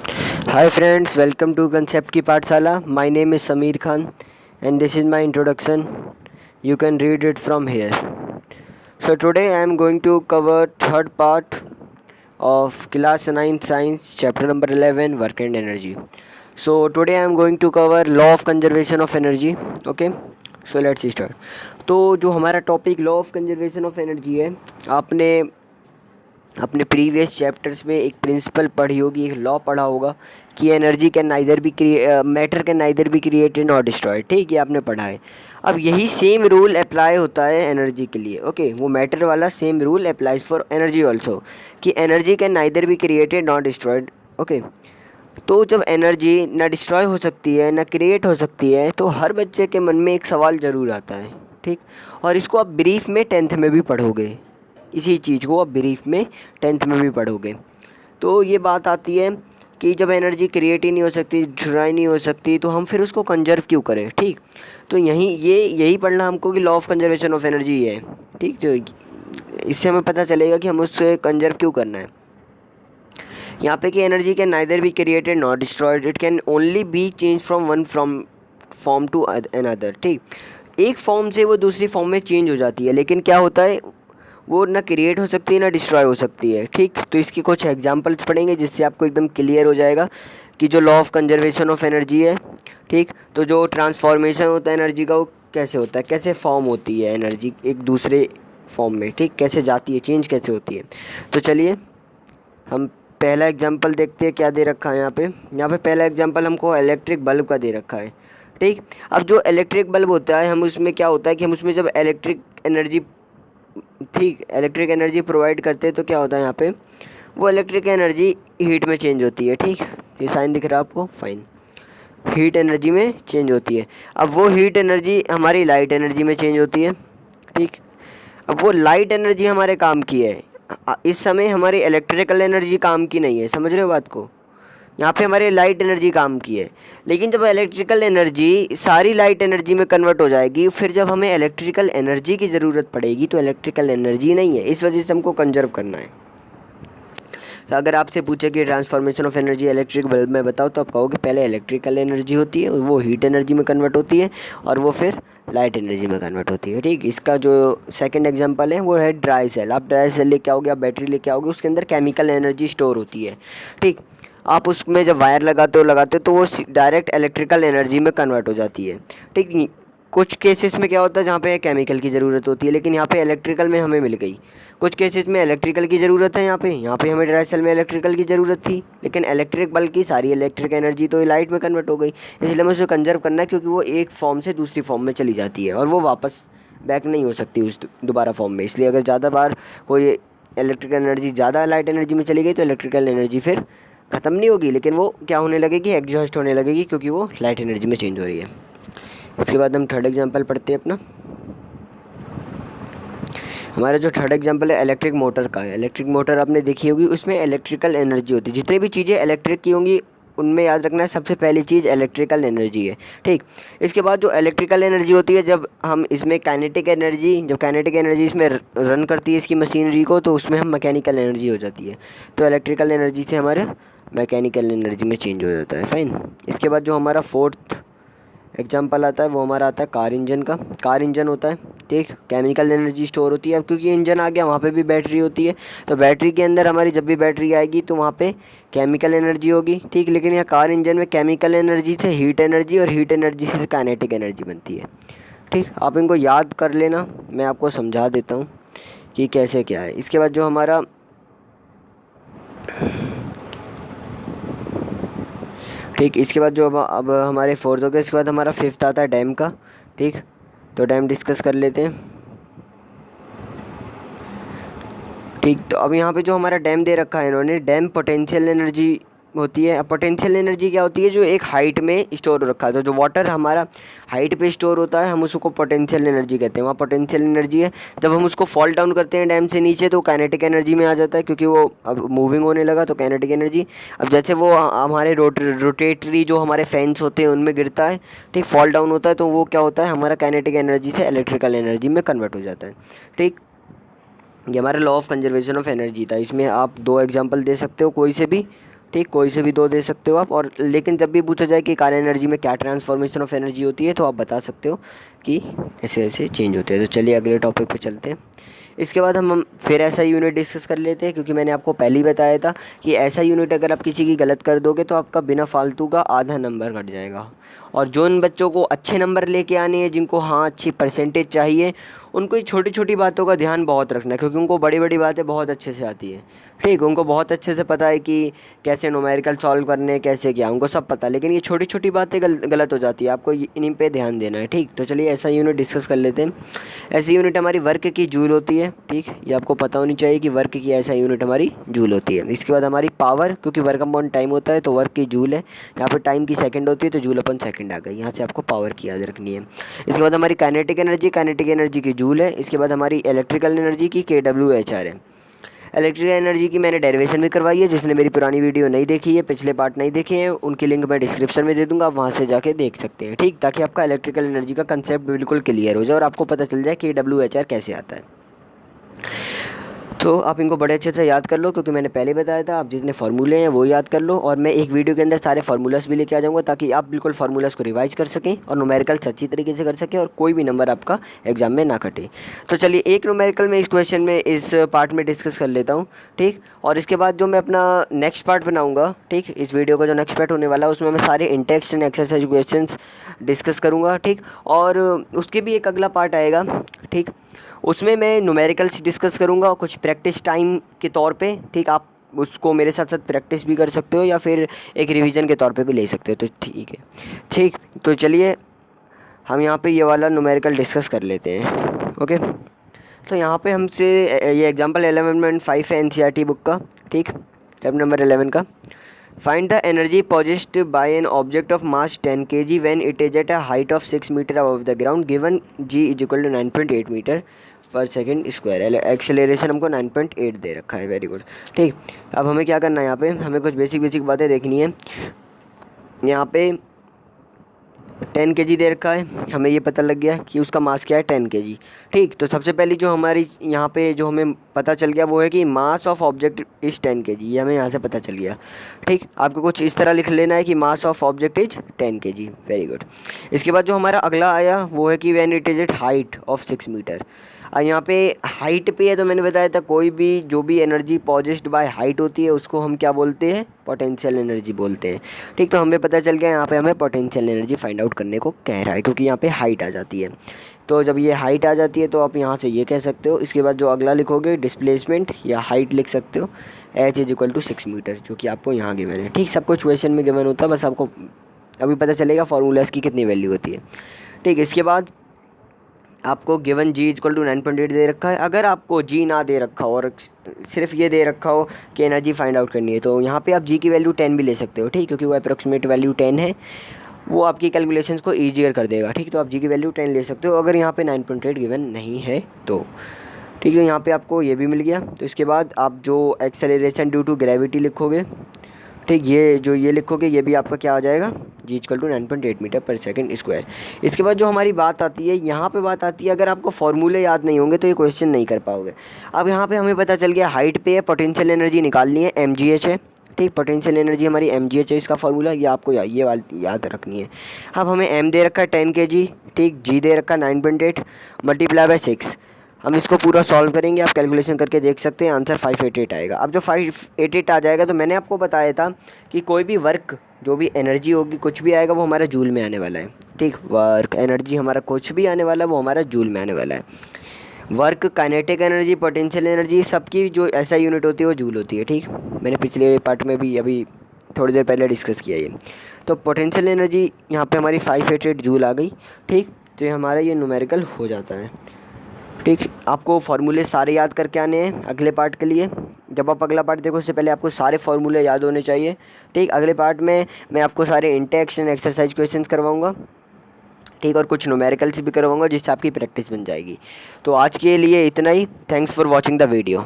Hi friends, welcome to Concept की पाठशाला. My name is Sameer Khan and this is my introduction. You can read it from here. So today I am going to cover third part of class 9 science chapter number 11 work and energy. So today I am going to cover law of conservation of energy. Okay, so let's start. तो जो हमारा topic law of conservation of energy है, आपने अपने previous chapters में एक principal पढ़ी होगी, एक लॉ पढ़ा होगा कि energy can neither B matter can neither be created not destroyed. ठीक, ये आपने पढ़ा है. अब यही सेम रूल अप्लाई होता है एनर्जी के लिए. ओके, वो मैटर वाला same rule applies for energy also कि energy can neither be created not destroyed. Okay, तो जब एनर्जी ना डिस्ट्रॉय हो सकती है ना क्रिएट हो सकती है, तो हर बच्चे के मन में एक सवाल ज़रूर आता है. ठीक, और इसको आप ब्रीफ में 10th में भी पढ़ोगे. इसी चीज़ को आप ब्रीफ में 10th में भी पढ़ोगे. तो ये बात आती है कि जब एनर्जी क्रिएट ही नहीं हो सकती, डिस्ट्रॉय नहीं हो सकती, तो हम फिर उसको कंजर्व क्यों करें. ठीक, तो यही पढ़ना हमको कि law of conservation of energy है. ठीक, जो इससे हमें पता चलेगा कि हम उससे कंजर्व क्यों करना है. यहाँ पे कि energy can neither be created not destroyed, it can only be change from form to another. ठीक, एक फॉर्म से वो दूसरी फॉर्म में चेंज हो जाती है, लेकिन क्या होता है, वो ना क्रिएट हो सकती है ना डिस्ट्रॉय हो सकती है. ठीक, तो इसकी कुछ एग्जांपल्स पढ़ेंगे जिससे आपको एकदम क्लियर हो जाएगा कि जो law of conservation of energy है. ठीक, तो जो ट्रांसफॉर्मेशन होता है एनर्जी का, वो कैसे होता है, कैसे फॉर्म होती है एनर्जी एक दूसरे फॉर्म में. ठीक, कैसे जाती है, चेंज कैसे होती है. तो चलिए हम पहला एग्जांपल देखते हैं. क्या दे रखा है यहाँ पे पहला एग्जांपल हमको इलेक्ट्रिक बल्ब का दे रखा है. ठीक, अब जो इलेक्ट्रिक बल्ब होता है, हम उसमें क्या होता है कि हम उसमें जब इलेक्ट्रिक एनर्जी प्रोवाइड करते हैं, तो क्या होता है यहाँ पे, वो इलेक्ट्रिक एनर्जी हीट में चेंज होती है. ठीक, ये साइन दिख रहा है आपको, फाइन, हीट एनर्जी में चेंज होती है. अब वो हीट एनर्जी हमारी लाइट एनर्जी में चेंज होती है. ठीक, अब वो लाइट एनर्जी हमारे काम की है. इस समय हमारी इलेक्ट्रिकल एनर्जी काम की नहीं है. समझ रहे हो बात को, यहाँ पे हमारे लाइट एनर्जी काम की है. लेकिन जब इलेक्ट्रिकल एनर्जी सारी लाइट एनर्जी में कन्वर्ट हो जाएगी, फिर जब हमें इलेक्ट्रिकल एनर्जी की ज़रूरत पड़ेगी, तो इलेक्ट्रिकल एनर्जी नहीं है. इस वजह से हमको कंजर्व करना है. तो अगर आपसे पूछे कि transformation of energy electric bulb में बताओ, तो आप कहोगे पहले इलेक्ट्रिकल एनर्जी होती है, वो हीट एनर्जी में कन्वर्ट होती है, और वो फिर लाइट एनर्जी में कन्वर्ट होती है. ठीक, इसका जो सेकंड एग्जांपल है वो है ड्राई सेल. आप ड्राई सेल लेके आओगे, आप बैटरी लेके आओगे, उसके अंदर केमिकल एनर्जी स्टोर होती है. ठीक, आप उसमें जब वायर लगाते हो तो वो डायरेक्ट इलेक्ट्रिकल एनर्जी में कन्वर्ट हो जाती है. ठीक, कुछ केसेस में क्या होता है जहाँ पे केमिकल की ज़रूरत होती है, लेकिन यहाँ पे इलेक्ट्रिकल में हमें मिल गई. कुछ केसेस में इलेक्ट्रिकल की ज़रूरत है, यहाँ पे हमें ड्राई सेल में इलेक्ट्रिकल की ज़रूरत थी, लेकिन इलेक्ट्रिक बल्ब की सारी इलेक्ट्रिक एनर्जी तो लाइट में कन्वर्ट हो गई. इसलिए हमें उसे कंजर्व करना है, क्योंकि वो एक फॉर्म से दूसरी फॉर्म में चली जाती है और वो वापस बैक नहीं हो सकती उस दोबारा फॉर्म में. इसलिए अगर ज़्यादा बार कोई इलेक्ट्रिकल एनर्जी ज़्यादा लाइट एनर्जी में चली गई, तो इलेक्ट्रिकल एनर्जी फिर ख़त्म नहीं होगी, लेकिन वो क्या होने लगेगी, एग्जॉस्ट होने लगेगी, क्योंकि वो लाइट एनर्जी में चेंज हो रही है. इसके बाद हम थर्ड एग्जांपल पढ़ते हैं अपना. हमारा जो थर्ड एग्जांपल है इलेक्ट्रिक मोटर का है. इलेक्ट्रिक मोटर आपने देखी होगी, उसमें इलेक्ट्रिकल एनर्जी होती है. जितनी भी चीज़ें इलेक्ट्रिक की होंगी, उनमें याद रखना है सबसे पहली चीज़ इलेक्ट्रिकल एनर्जी है. ठीक, इसके बाद जो इलेक्ट्रिकल एनर्जी होती है, जब हम इसमें काइनेटिक एनर्जी इसमें रन करती है इसकी मशीनरी को, तो उसमें हम मैकेनिकल एनर्जी हो जाती है. तो इलेक्ट्रिकल एनर्जी से हमारा मैकेनिकल एनर्जी में चेंज हो जाता है. फाइन. इसके बाद जो हमारा फोर्थ एग्जाम्पल आता है वो हमारा आता है कार इंजन का. कार इंजन होता है, ठीक, केमिकल एनर्जी स्टोर होती है. अब क्योंकि इंजन आ गया, वहाँ पे भी बैटरी होती है, तो बैटरी के अंदर हमारी जब भी बैटरी आएगी तो वहाँ पे केमिकल एनर्जी होगी. ठीक, लेकिन यहाँ कार इंजन में केमिकल एनर्जी से हीट एनर्जी और हीट एनर्जी से काइनेटिक एनर्जी बनती है. ठीक, आप इनको याद कर लेना, मैं आपको समझा देता हूँ कि कैसे क्या है. इसके बाद जो हमारा ठीक, इसके बाद जो अब हमारे फोर्थ हो गया. इसके बाद हमारा फिफ्थ आता है डैम का. ठीक, तो डैम डिस्कस कर लेते हैं. ठीक, तो अब यहाँ पे जो हमारा डैम दे रखा है इन्होंने, डैम पोटेंशियल एनर्जी होती है. अब पोटेंशियल एनर्जी क्या होती है, जो एक हाइट में स्टोर हो रखा है. तो जो वाटर हमारा हाइट पे स्टोर होता है, हम उसको पोटेंशियल एनर्जी कहते हैं. वहाँ पोटेंशियल एनर्जी है. जब हम उसको फॉल डाउन करते हैं डैम से नीचे, तो काइनेटिक एनर्जी में आ जाता है, क्योंकि वो अब मूविंग होने लगा, तो काइनेटिक एनर्जी. अब जैसे वो हमारे रोटेटरी जो हमारे फैंस होते हैं उनमें गिरता है, ठीक, फॉल डाउन होता है, तो वो क्या होता है, हमारा काइनेटिक एनर्जी से इलेक्ट्रिकल एनर्जी में कन्वर्ट हो जाता है. ठीक, ये हमारा law of conservation of energy था. इसमें आप 2 एग्जांपल दे सकते हो कोई से भी. ठीक, कोई से भी दो दे सकते हो आप। और लेकिन जब भी पूछा जाए कि कार एनर्जी में क्या ट्रांसफॉर्मेशन ऑफ एनर्जी होती है तो आप बता सकते हो कि ऐसे ऐसे चेंज होते हैं। तो चलिए अगले टॉपिक पे चलते हैं। इसके बाद हम फिर ऐसा यूनिट डिस्कस कर लेते हैं, क्योंकि मैंने आपको पहले ही बताया था कि ऐसा यूनिट अगर आप किसी की गलत कर दोगे तो आपका बिना फालतू का आधा नंबर कट जाएगा। और जो उन बच्चों को अच्छे नंबर लेके आने हैं, जिनको हाँ अच्छी परसेंटेज चाहिए, उनको ये छोटी छोटी बातों का ध्यान बहुत रखना है, क्योंकि उनको बड़ी बड़ी बातें बहुत अच्छे से आती है। ठीक, उनको बहुत अच्छे से पता है कि कैसे न्यूमेरिकल सॉल्व करने, कैसे क्या, उनको सब पता है। लेकिन ये छोटी छोटी बातें गलत हो जाती है, आपको इन्हीं पे ध्यान देना है। ठीक, तो चलिए ऐसा यूनिट डिस्कस कर लेते हैं। ऐसी यूनिट हमारी वर्क की जूल होती है। ठीक, ये आपको पता होनी चाहिए कि वर्क की ऐसा यूनिट हमारी जूल होती है। इसके बाद हमारी पावर, क्योंकि वर्क अपॉन टाइम होता है तो वर्क की जूल है। यहाँ पर टाइम की सेकंड होती है तो जूल अपॉन सेकंड आ गई। यहाँ से आपको पावर की याद रखनी है। इसके बाद हमारी काइनेटिक एनर्जी की जूल है। इसके बाद हमारी इलेक्ट्रिकल एनर्जी की kWhr है। इलेक्ट्रिकल एनर्जी की मैंने डेरिवेशन भी करवाई है। जिसने मेरी पुरानी वीडियो नहीं देखी है, पिछले पार्ट नहीं देखे हैं, उनकी लिंक मैं डिस्क्रिप्शन में दे दूंगा, आप वहाँ से जाके देख सकते हैं। ठीक, ताकि आपका इलेक्ट्रिकल एनर्जी का कंसेप्ट बिल्कुल क्लियर हो जाए और आपको पता चल जाए kWhr कैसे आता है। तो आप इनको बड़े अच्छे से याद कर लो, क्योंकि मैंने पहले बताया था, आप जितने फार्मूले हैं वो याद कर लो। और मैं एक वीडियो के अंदर सारे फार्मूलास भी लेके आ जाऊंगा, ताकि आप बिल्कुल फार्मूलास को रिवाइज कर सकें और न्यूमेरिकल्स अच्छी तरीके से कर सकें और कोई भी नंबर आपका एग्जाम में ना कटे। तो चलिए एक न्यूमेरिकल में इस क्वेश्चन में इस पार्ट में डिस्कस कर लेता हूँ। ठीक, और इसके बाद जो मैं अपना नेक्स्ट पार्ट बनाऊँगा, ठीक, इस वीडियो का जो नेक्स्ट पार्ट होने वाला है उसमें मैं सारे in-text and exercise question discuss करूँगा। ठीक, और उसके भी एक अगला पार्ट आएगा। ठीक, उसमें मैं न्यूमेरिकल्स डिस्कस करूँगा और कुछ प्रैक्टिस टाइम के तौर पे। ठीक, आप उसको मेरे साथ साथ प्रैक्टिस भी कर सकते हो या फिर एक रिवीजन के तौर पे भी ले सकते हो, तो ठीक है। ठीक, तो चलिए हम यहाँ पे ये वाला न्यूमेरिकल डिस्कस कर लेते हैं। ओके, तो यहाँ पे हमसे ये एग्जांपल 11.5 है NCERT बुक का। ठीक, चैप्टर नंबर 11 का। Find the energy possessed by an object of mass 10 kg when it is at a height of 6 metre above the ground given g equal to 9.8 metre per second square. Acceleration हमको 9.8 दे रखा है। Very good. ठीक, अब हमें क्या करना है, यहाँ पे हमें कुछ बेसिक बातें देखनी है। यहाँ पे 10 kg दे रखा है, हमें ये पता लग गया कि उसका मास क्या है 10 kg। ठीक, तो सबसे पहले जो हमारी यहाँ पे जो हमें पता चल गया वो है कि mass of object is 10 kg, ये हमें यहाँ से पता चल गया। ठीक, आपको कुछ इस तरह लिख लेना है कि mass of object is 10 kg। Very good. इसके बाद जो हमारा अगला आया वो है कि when it is at height of 6 metre. और यहाँ पे हाइट पे है, तो मैंने बताया था कोई भी जो भी एनर्जी पॉजेस्ड बाय हाइट होती है उसको हम क्या बोलते हैं, पोटेंशियल एनर्जी बोलते हैं। ठीक, तो हमें पता चल गया यहाँ पे हमें पोटेंशियल एनर्जी फाइंड आउट करने को कह रहा है, क्योंकि यहाँ पे हाइट आ जाती है। तो जब ये हाइट आ जाती है तो आप यहाँ से ये कह सकते हो। इसके बाद जो अगला लिखोगे डिस्प्लेसमेंट या हाइट लिख सकते हो, h is equal to 6 metre, जो कि आपको यहाँ गिवन है। ठीक, सब कुछ क्वेश्चन में गिवन होता है, बस आपको अभी पता चलेगा फार्मूलाज की कितनी वैल्यू होती है। ठीक, इसके बाद आपको गिवन g इक्वल टू 9.8 दे रखा है। अगर आपको g ना दे रखा हो और सिर्फ ये दे रखा हो कि एनर्जी फाइंड आउट करनी है, तो यहाँ पे आप g की वैल्यू 10 भी ले सकते हो। ठीक, क्योंकि वो अप्रॉक्सीमेट वैल्यू 10 है, वो आपकी कैलकुलेशंस को ईजियर कर देगा। ठीक, तो आप g की वैल्यू 10 ले सकते हो अगर यहाँ पे 9.8 गिवन नहीं है तो। ठीक है, यहाँ पे आपको ये भी मिल गया। तो इसके बाद आप जो एक्सेलरेशन ड्यू टू ग्रेविटी लिखोगे, ठीक, ये जो ये लिखोगे ये भी आपका क्या आ जाएगा, g इक्वल टू 9.8 मीटर पर सेकंड स्क्वायर। इसके बाद जो हमारी बात आती है, यहाँ पे बात आती है, अगर आपको फॉर्मूले याद नहीं होंगे तो ये क्वेश्चन नहीं कर पाओगे। अब यहाँ पे हमें पता चल गया हाइट पे है, पोटेंशियल एनर्जी निकालनी है, mgh है। ठीक, पोटेंशियल एनर्जी हमारी mgh है, इसका फार्मूला ये आपको ये वाली याद रखनी है। अब हमें m दे रखा है 10 kg, ठीक, g दे रखा है 9.8 मल्टीप्लाई बाय 6। हम इसको पूरा सॉल्व करेंगे, आप कैलकुलेशन करके देख सकते हैं, आंसर 588 आएगा। अब जो 588 आ जाएगा, तो मैंने आपको बताया था कि कोई भी वर्क जो भी एनर्जी होगी कुछ भी आएगा वो हमारा जूल में आने वाला है। ठीक, वर्क एनर्जी हमारा कुछ भी आने वाला है वो हमारा जूल में आने वाला है। Work, kinetic energy, potential energy, सबकी जो ऐसा यूनिट होती है वो जूल होती है। ठीक, मैंने पिछले पार्ट में भी अभी थोड़ी देर पहले डिस्कस किया ये। तो पोटेंशियल एनर्जी यहाँ पे हमारी 588 जूल आ गई। ठीक, तो ये हमारा ये न्यूमेरिकल हो जाता है। ठीक, आपको फार्मूले सारे याद करके आने हैं अगले पार्ट के लिए। जब आप अगला पार्ट देखो उससे पहले आपको सारे फार्मूले याद होने चाहिए। ठीक, अगले पार्ट में मैं आपको सारे इंटेक्स एंड एक्सरसाइज क्वेश्चंस करवाऊंगा। ठीक, और कुछ न्यूमेरिकल्स भी करवाऊंगा जिससे आपकी प्रैक्टिस बन जाएगी। तो आज के लिए इतना ही। Thanks for watching the video.